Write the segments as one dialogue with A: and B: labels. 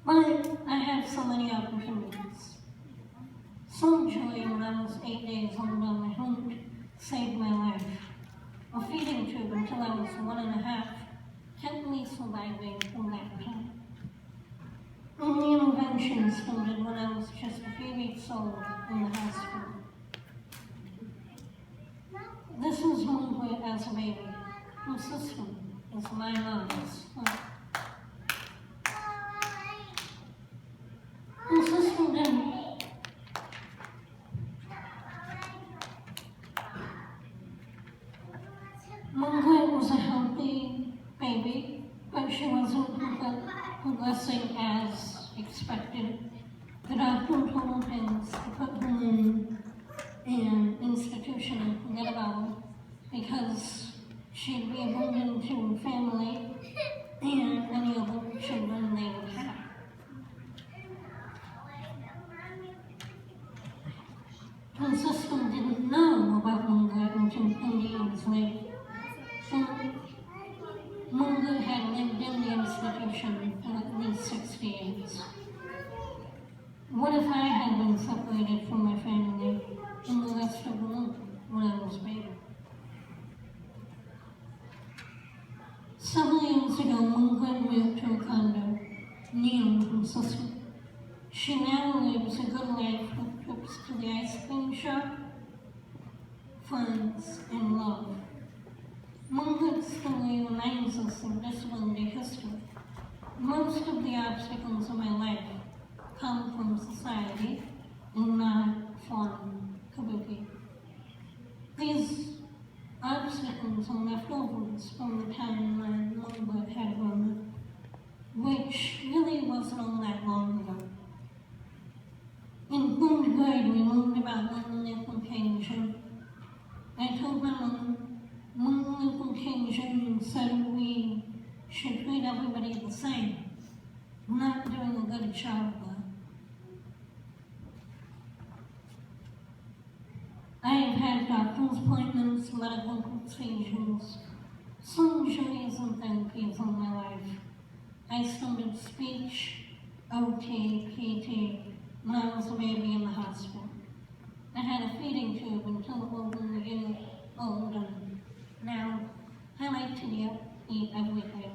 A: But I have so many opportunities. Soldiering when I was 8 days old on my home saved my life. A feeding tube until I was 1.5 kept me surviving from that time. Only intervention started when I was just a few weeks old in the hospital. This is Aubrie as a baby. Her sister is my mom's. Her sister didn't. Aubrie was a healthy baby, but she wasn't progressing as expected. The doctor told him to put her in an institution and forget about her because she'd be a burden to her family and any other children they would have. Her sister didn't know about Aubrie until 20 years later. Aubrie had lived in the institution for at least 60 years. What if I had been separated from my family and the rest of the world when I was a baby? Several years ago, Aubrie moved to a condo near her sister. She now lives a good life with trips to the ice cream shop, friends, and love. Aubrie's story reminds us of disability history. Most of the obstacles of my life come from society and not from Kabuki. These obstacles are leftovers from the time when Aubrie had grown up, which really wasn't all that long ago. In 3rd grade, we learned about Martin Luther King Jr. I told my mom, Martin Luther King Jr. said we should treat everybody the same. I'm not doing a good job of that. I have had doctor's appointments, medical procedures, surgeries, and therapies in my life. I started speech, OT, PT, when I was a baby in the hospital. I had a feeding tube until over a year old, and now I like to eat everything.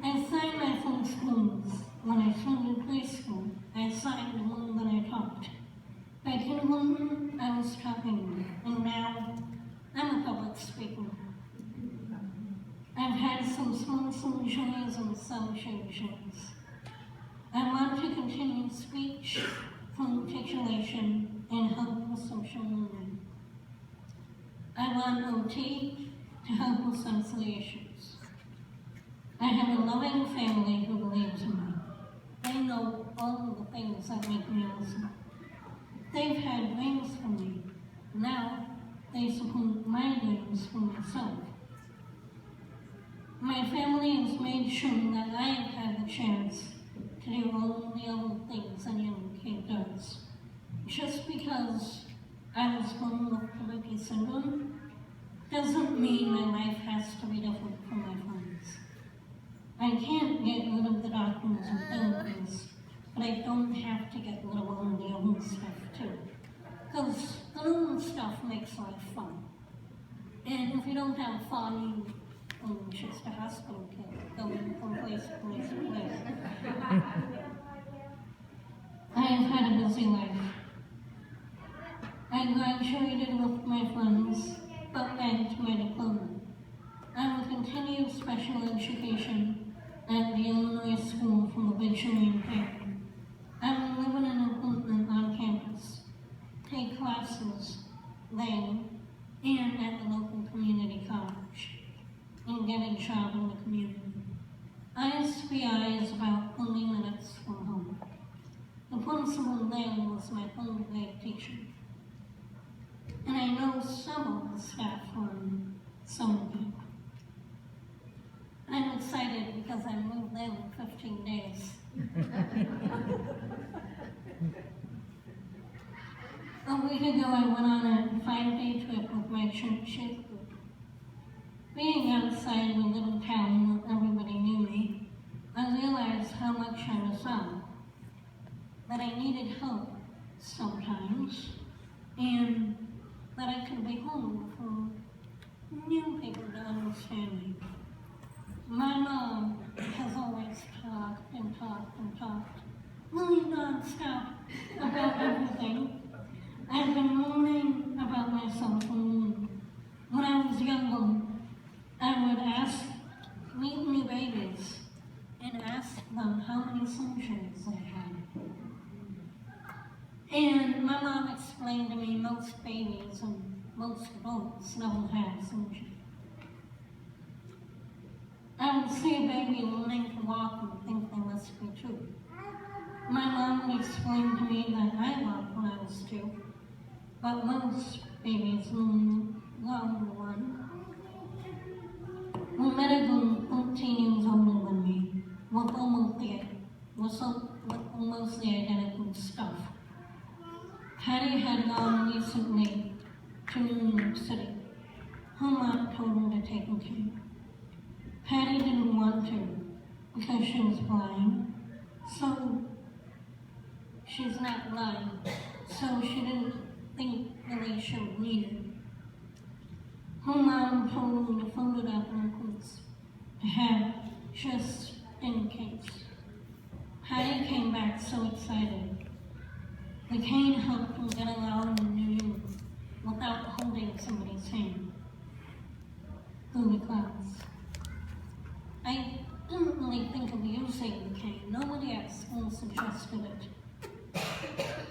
A: I signed my first words when I started preschool. I signed more than I talked. By kindergarten, I was talking, and now I'm a public speaker. I've had some small surgeries and some surgeries. I want to continue speech, articulation, and help with social learning. I want OT to help with sensory issues. I have a loving family who believes in me. They know all of the things that make me awesome. They've had dreams for me. Now they support my dreams for myself. My family has made sure that I have had the chance to do all the other things a young kid does. Just because I was born with Kabuki syndrome doesn't mean my life has to be different from my friends. I can't get rid of the doctors and therapies, but I don't have to get rid of all the other stuff too. Because the little stuff makes life fun. And if you don't have fun, you're just a hospital kid, going from place to place to place. I have had a busy life. I graduated with my friends, but banked my diploma. I will continue special education at the Illinois School for the Visually Impaired. I will live in an apartment on campus, take classes there, and at the local community college, and get a job in the community. ISBI is about 30 minutes from home. The principal there was my 3rd grade teacher. And I know some of the staff from summer camp. I'm excited because I moved there in 15 days. A week ago, I went on a 5-day trip with my church youth group. Being outside in a little town where everybody knew me, I realized how that I needed help sometimes, and that I could be home for new people to understand me. My mom has always talked and talked and talked, really nonstop, about everything. I've been learning about myself from when I was younger. I would meet new babies and ask them how many sunshines they had. And my mom explained to me most babies and most adults never have sunshine. I would see a baby learning to walk and think they must be two. My mom would explain to me that I walked when I was 2, but most babies learn long to run. We met a girl 13 years older than me, with almost the identical stuff. Patty had gone recently to New York City. Her mom told her to take her to. Patty didn't want to because she was blind, so she's not blind, so she didn't think really she would need it. Her mom told her to fold it up in her clothes to have just in case. Patty came back so excited. The cane helped her get around in New York without holding somebody's hand through the clouds. I didn't really think of using the cane. Nobody at school suggested it.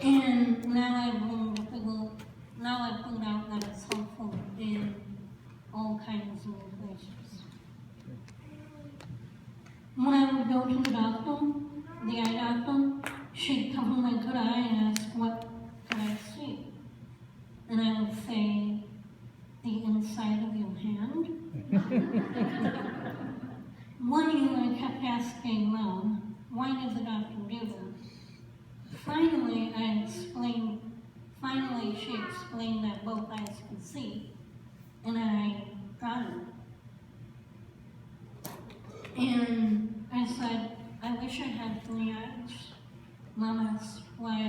A: And now I've figured out that it's helpful in all kinds of places. When I would go to the eye doctor, she'd cover my good eye and ask what could I see. And I would say, the inside of your hand. One year I kept asking Mom, why does the doctor do that? Finally, she explained that both eyes could see, and I got it. And I said, I wish I had 3 eyes. Mom asked why,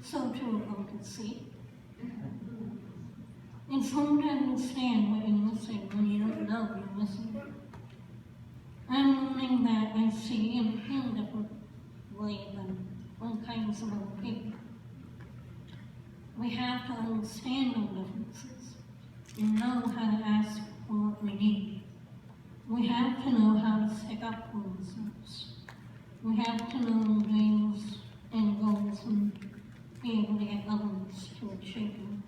A: so 2 of them could see. It's hard to understand what you're missing when you don't know you're missing. I'm learning that I see and feel differently than all kinds of other people. We have to understand our differences and know how to ask for what we need. We have to know how to stick up for ourselves. We have to know our dreams and goals and be able to get others to achieve them.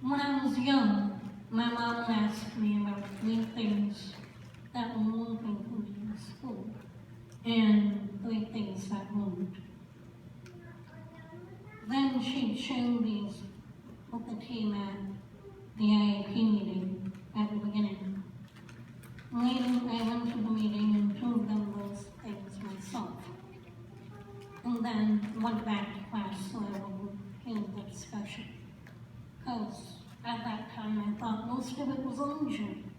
A: When I was young, my mom asked me about 3 things that were working for me in school and 3 things that weren't. Then she'd show these with the team at the IAP meeting at the beginning. Later, I went to the meeting and told them those things myself, and then went back to class so I would hear the discussion. Because at that time I thought most of it was illusion,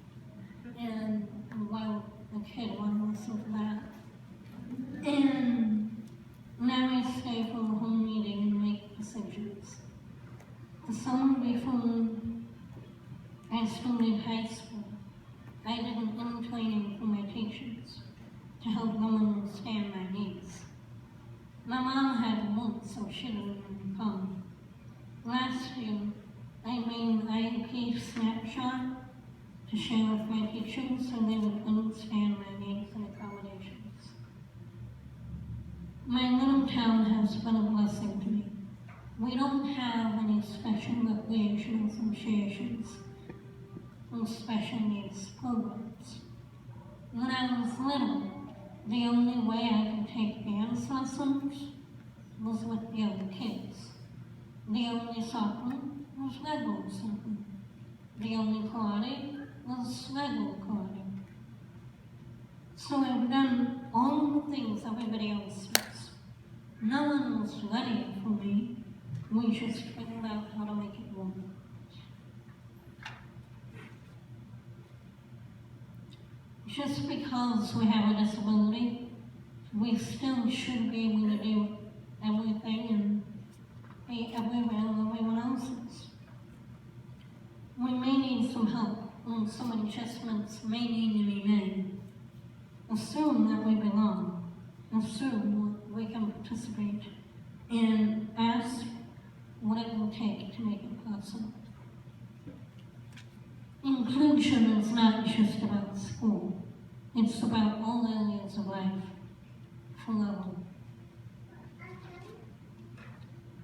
A: and while a kid, one listened to that. And now I stay for the whole meeting and make decisions. The summer before I started high school, I did an in-training for my teachers to help them understand my needs. My mom had work, so she didn't even come. Last year, I made an IEP snapshot to share with my teachers so they would understand my needs and accommodations. My little town has been a blessing to me. We don't have any special recreation associations or special needs programs. When I was little, the only way I could take dance lessons was with the other kids. The only soccer was regular soccer. The only karate was regular karate. So I've done all the things everybody else does. No one was ready for me. We just figured out how to make it work. Just because we have a disability we still should be able to do everything and be everywhere everyone else is. We may need some help, and some adjustments may need to be made. Assume that we belong. Assume we can participate, and ask what it will take to make it possible. Inclusion is not just about school. It's about all areas of life, forever.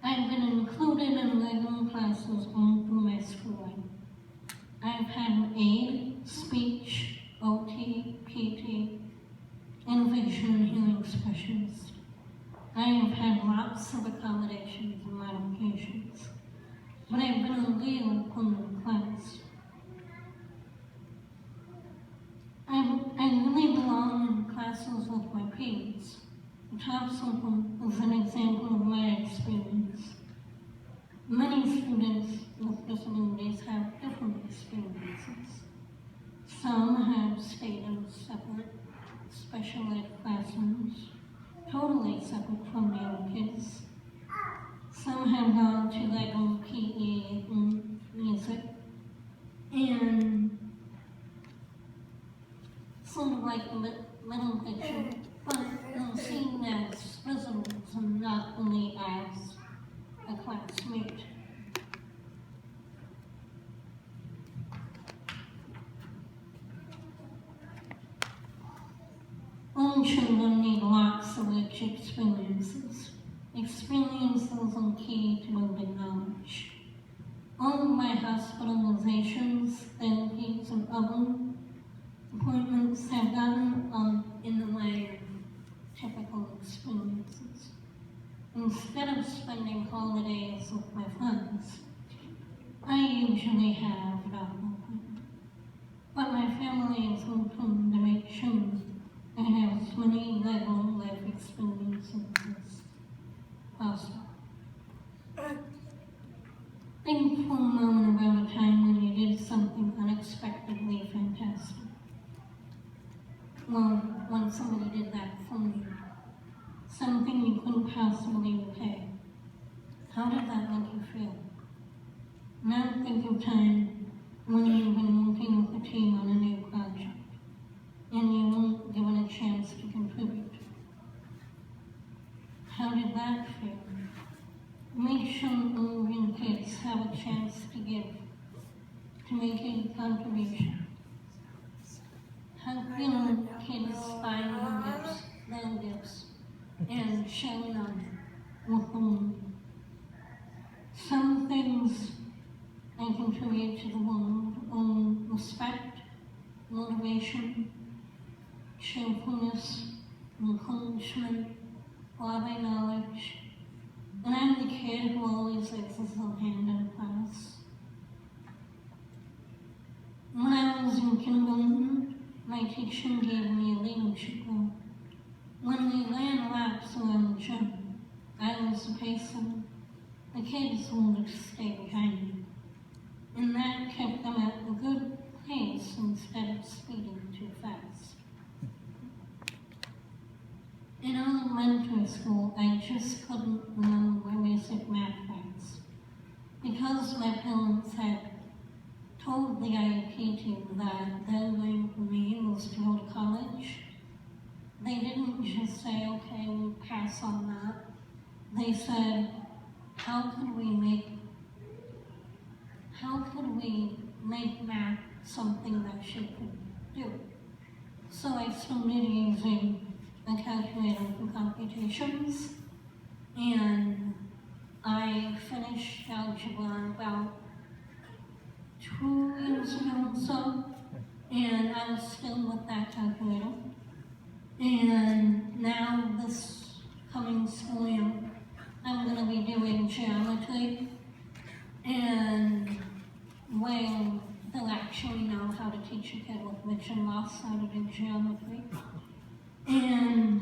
A: I've been included in regular classes all through my schooling. I've had aid, speech, OT, PT, and vision and hearing specialists. I have had lots of accommodations and modifications, but I've been a real permanent class. I really belong in classes with my peers. The top simple is an example of my experience. Many students with disabilities have different experiences. Some have stayed in separate special ed classrooms, totally separate from the other kids. Some have gone to their own PE and music, and sort of like a little picture, but they're seen as visitors and not only as a classmate. All children need lots of rich experiences. Experiences are key to building knowledge. All of my hospitalizations, therapies, and other appointments have gotten in the way of typical experiences. Instead of spending holidays with my friends, I usually have an appointment. But my family is open to make sure I have as many regular life experiences as possible. Think for a moment about a time when you did something unexpectedly fantastic. Well, when somebody did that for you, something you couldn't possibly repay. How did that make you feel? Now think of time when you've been working with a team on a new project, and you weren't given a chance to contribute. How did that feel? Make sure all your kids have a chance to give, to make a contribution. How can kids find their gifts, and share them with them? Some things I contribute to the world are respect, motivation, cheerfulness, encouragement, loving knowledge, and I'm the kid who always raises their hand in class. When I was in kindergarten, my teacher gave me a leadership role. When we ran laps around the gym, I was the pacer. The kids wanted to stay behind me, and that kept them at a good pace instead of speeding too fast. In elementary school, I just couldn't remember my basic math facts. Because my parents had told the IEP team that their aim for me was to go to college, they didn't just say, okay, we'll pass on that. They said, how could we make math something that she could do? So I started using a calculator for computations, and I finished algebra about 2 years ago or so, and I was still with that calculator. And now this coming school year, I'm going to be doing geometry, and well, they'll actually know how to teach a kid with vision loss how to do geometry. And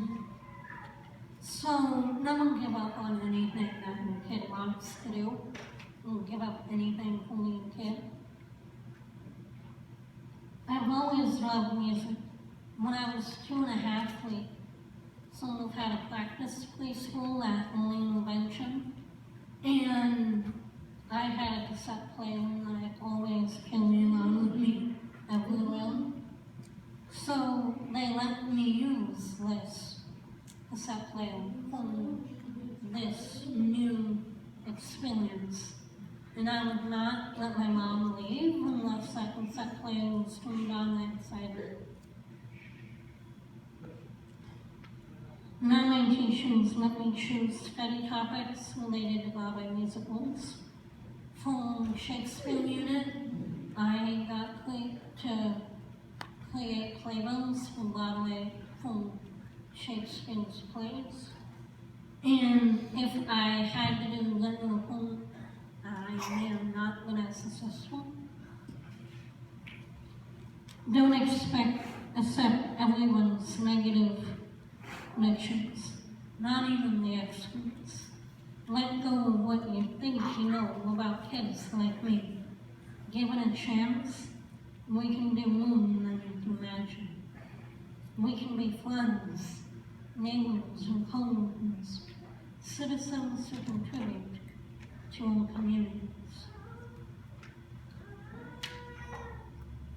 A: so never give up on anything that your kid wants to do. Don't give up anything for your kid. I've always loved music. When I was 2 and a half, we sort of had a practice preschool at early intervention, and I had a cassette player that I always carry around with me everywhere. So they let me use this cassette player for this new experience. And I would not let my mom leave unless that cassette player was turned on and excited. Now my teachers let me choose study topics related to Broadway musicals. For Shakespeare unit, I got to create playbooks for Broadway for Shakespeare's plays. And if I had to do Liverpool, I am not been as successful. Don't accept everyone's negative predictions, not even the experts. Let go of what you think you know about kids like me. Give it a chance. We can do more than you can imagine. We can be friends, neighbors, and co-workers, citizens who contribute to our communities.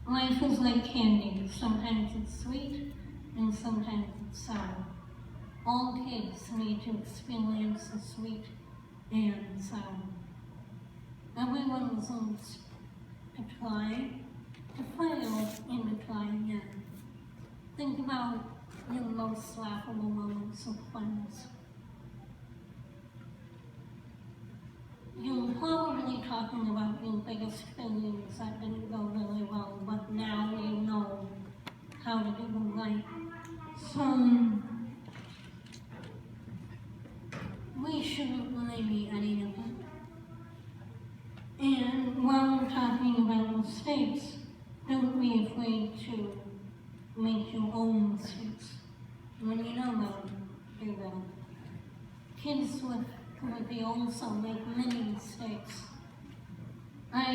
A: Life is like candy. Sometimes it's sweet, and sometimes it's sour. All kids need to experience the sweet and sour. Everyone deserves to try, to fail, and to try again. Think about your most laughable moments of friends. You're probably talking about your biggest failures that didn't go really well, but now you know how to do them right. So, we shouldn't really be any of it. And while we're talking about mistakes, don't be afraid to make your own mistakes. When you know them, do them. Kids with Kabuki also make many mistakes. I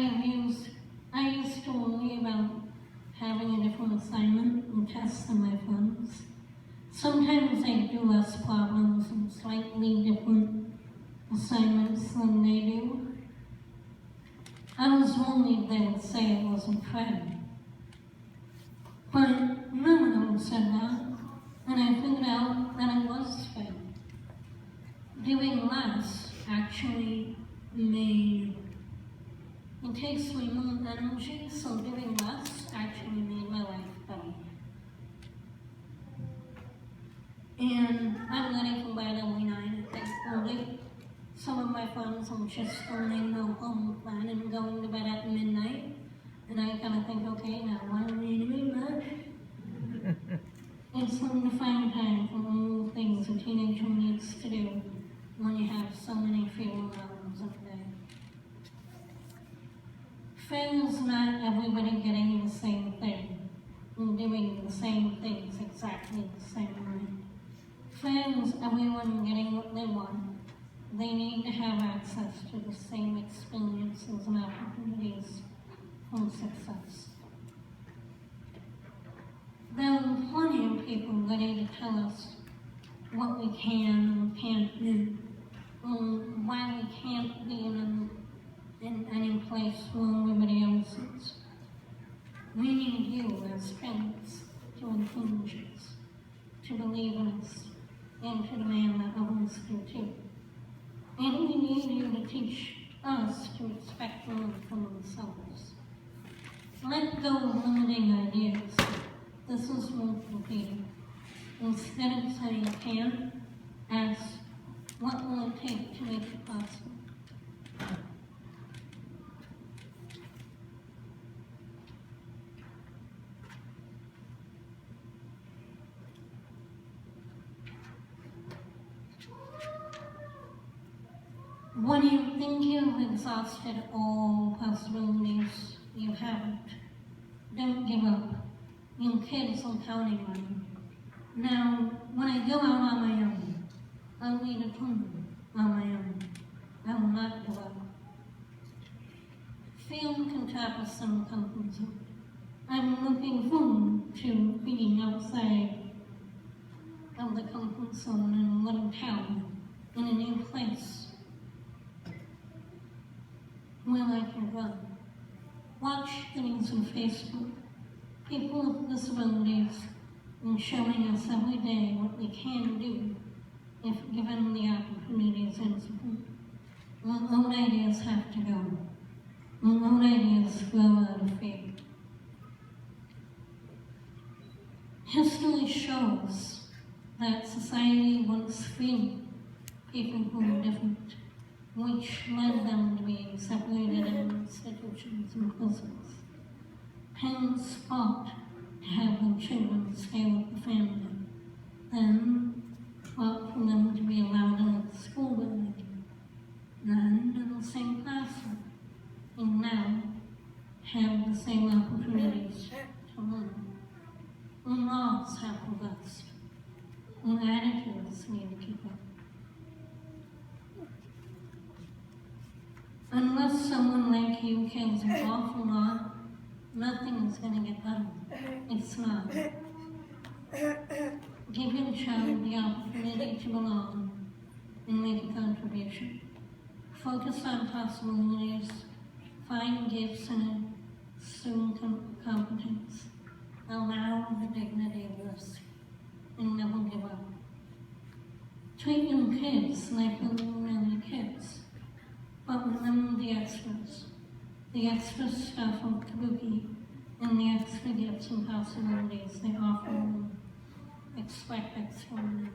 A: used to worry about having a different assignment and tests than my friends. Sometimes I do less problems and slightly different assignments than they do. I was worried they would say it wasn't fair. But none of them said that, and I figured out that it was fair. Doing less actually it takes me more energy, so doing less actually made my life better. And I'm letting for bed every night at 8:30. Some of my friends are just starting their home plan and going to bed at midnight. And I kind of think, okay, now why do we do that? It's hard to find time for all the things a teenager needs to do when you have so many fewer hours of the day. Fair is not everybody getting the same thing and doing the same things exactly the same way. Fair is everyone getting what they want. They need to have access to the same experiences and opportunities for success. There are plenty of people ready to tell us what we can and can't do, or why we can't be in any place where everybody else is. We need you as parents to encourage us, to believe in us, and to demand that others do too. And we need you to teach us to expect more from themselves. Let go of limiting ideas. This is worth repeating. Instead of saying can, ask, what will it take to make it possible? When you think you've exhausted all possibilities, you haven't. Don't give up. Your kids are counting on you. Now, when I go out on my own, I'll lead a tournament on my own. I will not give up. Fear can trap us in comfort zone. I'm looking forward to being outside of the comfort zone in a little town, in a new place where I can go. Watch things on Facebook, people with disabilities, and showing us every day what we can do if given the opportunities and support. Our own ideas have to go. Our own ideas grow out of fear. History shows that society once freed people who were different, which led them to being separated in institutions and prisons. Parents fought to have their children stay with the family, then fought for them to be allowed in the school building, then in the same classroom, and now have the same opportunities to learn. Our laws have progressed. Our attitudes need to keep up. Unless someone like you cares an awful lot, nothing's gonna get better. It's not. Give your child the opportunity to belong and make a contribution. Focus on possibilities, find gifts in it, assume competence, allow the dignity of risk, and never give up. Treat your kids like they're really kids, but remember the extras stuff of Kabuki, and the extra gifts and possibilities they offer them. Expect extraordinary.